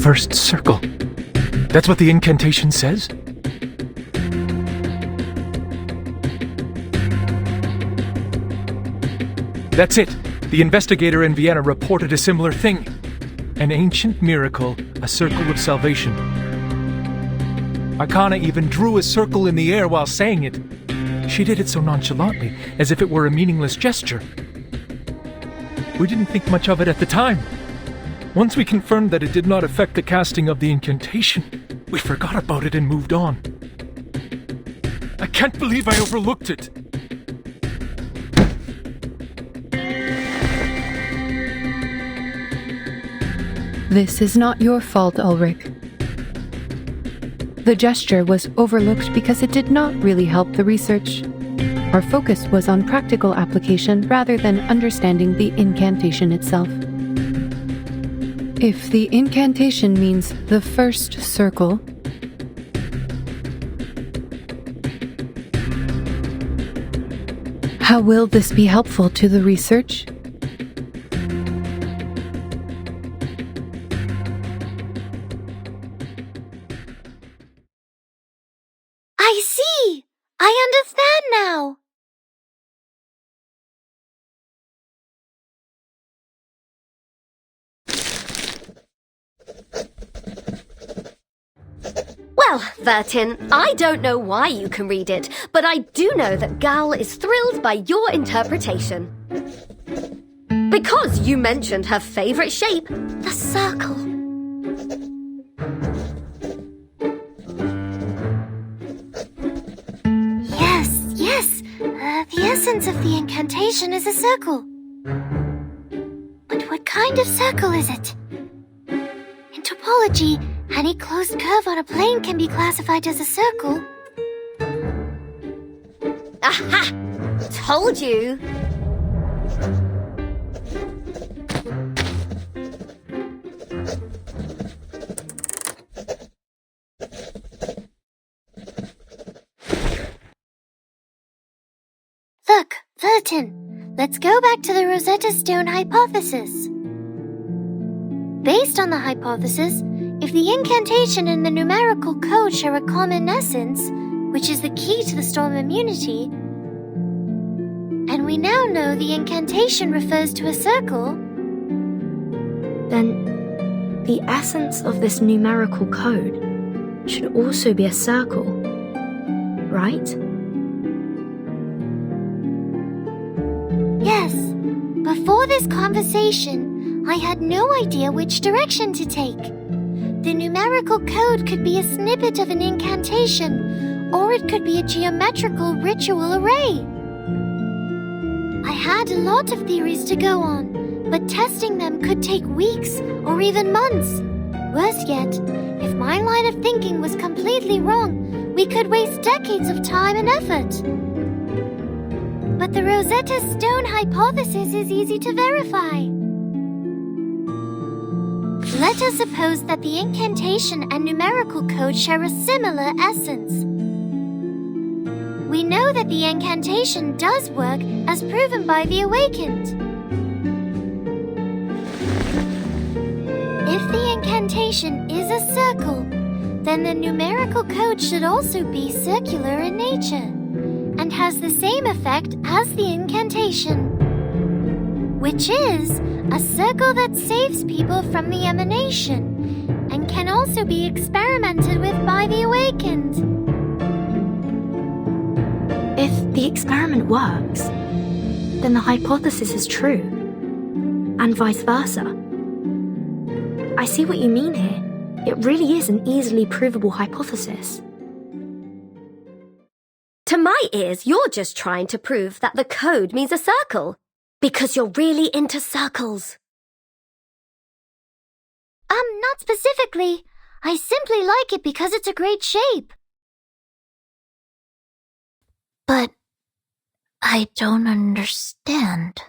first circle. That's what the incantation says? That's it. The investigator in Vienna reported a similar thing. An ancient miracle, a circle of salvation. Akana even drew a circle in the air while saying it. She did it so nonchalantly, as if it were a meaningless gesture. We didn't think much of it at the time. Once we confirmed that it did not affect the casting of the incantation, we forgot about it and moved on. I can't believe I overlooked it. This is not your fault, Ulrich. The gesture was overlooked because it did not really help the research. Our focus was on practical application rather than understanding the incantation itself. If the incantation means the first circle, how will this be helpful to the research? I see! I understand now! Well, Vertin, I don't know why you can read it, but I do know that Gal is thrilled by your interpretation. Because you mentioned her favorite shape, the circle. Yes, the essence of the incantation is a circle. But what kind of circle is it? In topology, any closed curve on a plane can be classified as a circle. Aha! Told you! Look, Vertin, let's go back to the Rosetta Stone hypothesis. Based on the hypothesis, if the incantation and the numerical code share a common essence, which is the key to the storm immunity, and we now know the incantation refers to a circle, then the essence of this numerical code should also be a circle, right? Yes. Before this conversation, I had no idea which direction to take. The numerical code could be a snippet of an incantation, or it could be a geometrical ritual array. I had a lot of theories to go on, but testing them could take weeks or even months. Worse yet, if my line of thinking was completely wrong, we could waste decades of time and effort. But the Rosetta Stone hypothesis is easy to verify. Let us suppose that the incantation and numerical code share a similar essence. We know that the incantation does work as proven by the awakened. If the incantation is a circle, then the numerical code should also be circular in nature and has the same effect as the incantation, which is a circle that saves people from the emanation and can also be experimented with by the awakened. If the experiment works, then the hypothesis is true, and vice versa. I see what you mean here. It really is an easily provable hypothesis. To my ears, you're just trying to prove that the code means a circle, because you're really into circles. Not specifically. I simply like it because it's a great shape. But I don't understand.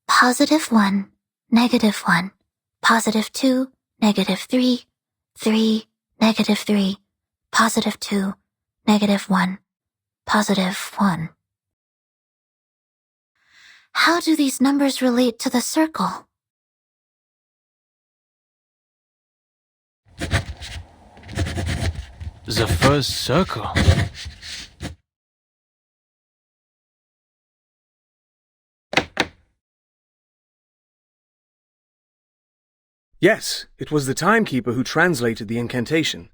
+1, -1, +2, -3, 3, -3, +2, -1, +1. How do these numbers relate to the circle? The first circle. Yes, it was the timekeeper who translated the incantation.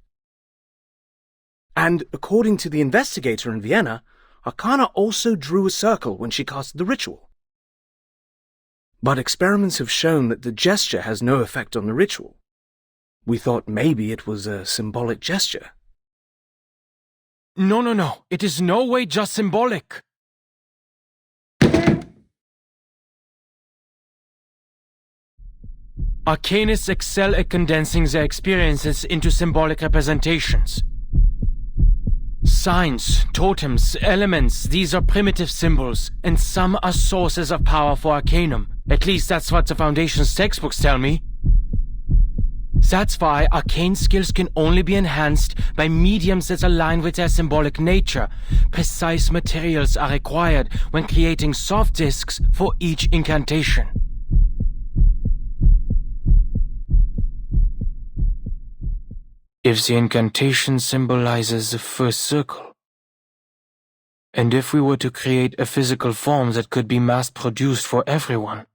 And according to the investigator in Vienna, Arcana also drew a circle when she cast the ritual. But experiments have shown that the gesture has no effect on the ritual. We thought maybe it was a symbolic gesture. No. It is no way just symbolic. Arcanists excel at condensing their experiences into symbolic representations. Signs, totems, elements, these are primitive symbols, and some are sources of power for Arcanum. At least that's what the Foundation's textbooks tell me. That's why arcane skills can only be enhanced by mediums that align with their symbolic nature. Precise materials are required when creating soft discs for each incantation. If the incantation symbolizes the first circle, and if we were to create a physical form that could be mass-produced for everyone,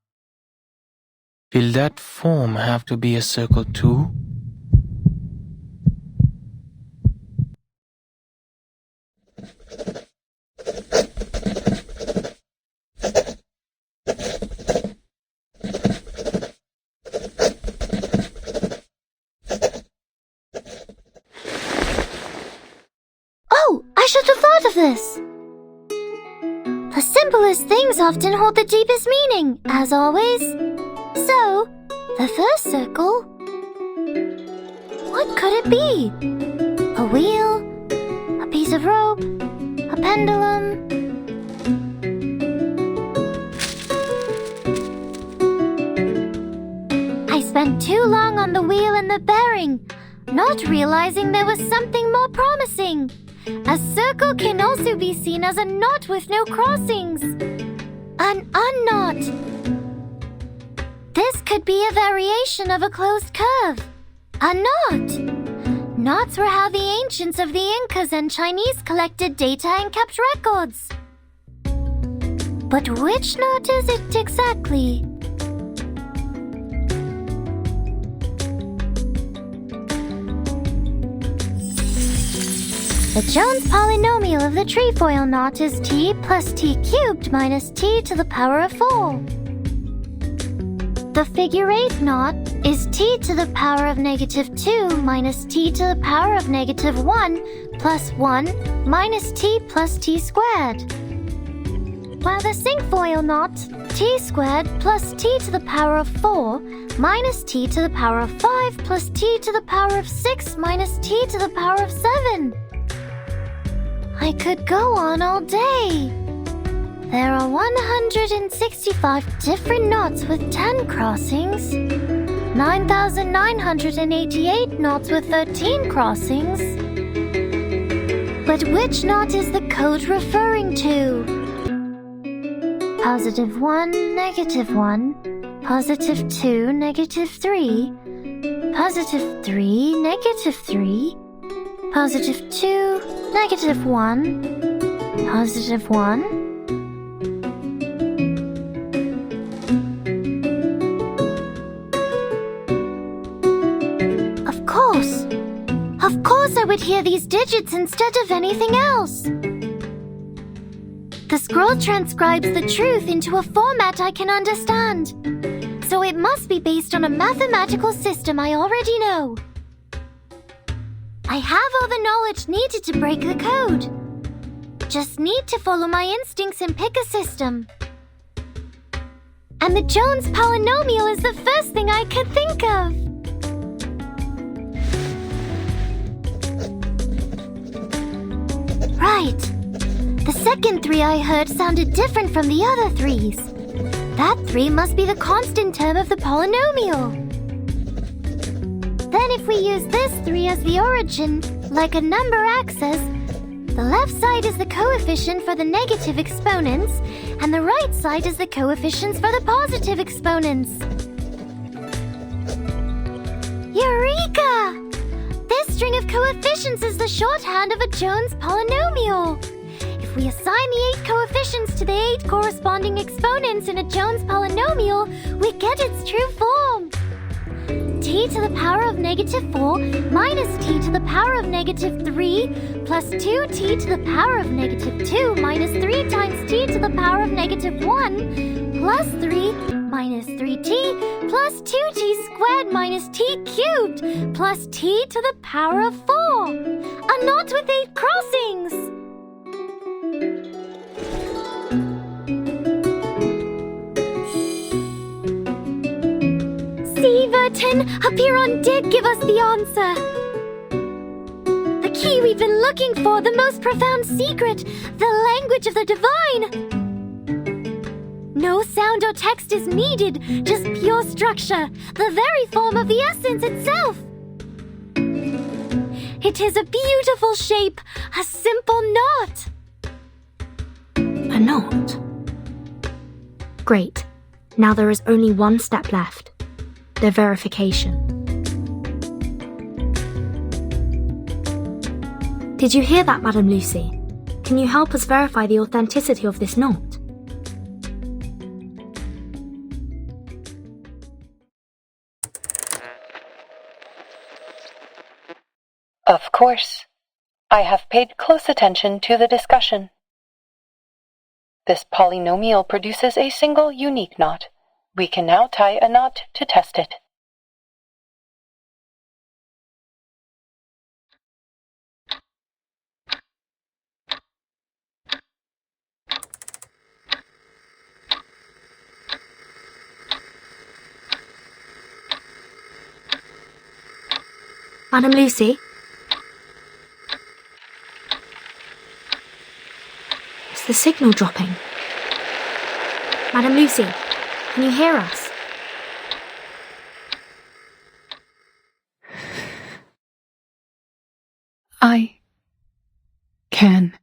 will that form have to be a circle too? Oh, I should have thought of this! The simplest things often hold the deepest meaning, as always. So, the first circle... What could it be? A wheel? A piece of rope? A pendulum? I spent too long on the wheel and the bearing, not realizing there was something more promising. A circle can also be seen as a knot with no crossings. An unknot. This could be a variation of a closed curve. A knot. Knots were how the ancients of the Incas and Chinese collected data and kept records. But which knot is it exactly? The Jones polynomial of the trefoil knot is t plus t cubed minus t to the power of 4. The figure 8 knot is t to the power of -2 minus t to the power of -1 plus 1 minus t plus t squared. While the cinquefoil knot, t squared plus t to the power of 4 minus t to the power of 5 plus t to the power of 6 minus t to the power of 7. I could go on all day. There are 165 different knots with 10 crossings, 9,988 knots with 13 crossings. But which knot is the code referring to? +1, -1, +2, -3, +3, -3, +2, -1, +1. Of course I would hear these digits instead of anything else. The scroll transcribes the truth into a format I can understand. So it must be based on a mathematical system I already know. I have all the knowledge needed to break the code. Just need to follow my instincts and pick a system. And the Jones polynomial is the first thing I could think of. Right. The second 3 I heard sounded different from the other 3s. That 3 must be the constant term of the polynomial. Then if we use this 3 as the origin, like a number axis, The left side is the coefficient for the negative exponents, and the right side is the coefficients for the positive exponents. Eureka! This string of coefficients is the shorthand of a Jones polynomial. If we assign the 8 coefficients to the 8 corresponding exponents in a Jones polynomial, we get its true form. T to the power of -4 minus t to the power of -3 plus 2t to the power of -2 minus 3 times t to the power of -1 plus 3 minus 3t plus 2t squared minus t cubed plus t to the power of 4. A knot with 8 crossings. See, Vertin, up here on did give us the answer. The key we've been looking for, the most profound secret, the language of the divine. No sound or text is needed, just pure structure, the very form of the essence itself. It is a beautiful shape, a simple knot. A knot? Great. Now there is only one step left. The verification. Did you hear that, Madam Lucy? Can you help us verify the authenticity of this knot? Of course. I have paid close attention to the discussion. This polynomial produces a single unique knot. We can now tie a knot to test it. Madam Lucy? Is the signal dropping? Madam Lucy, can you hear us? I can.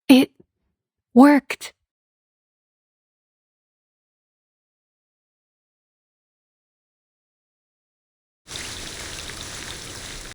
It worked.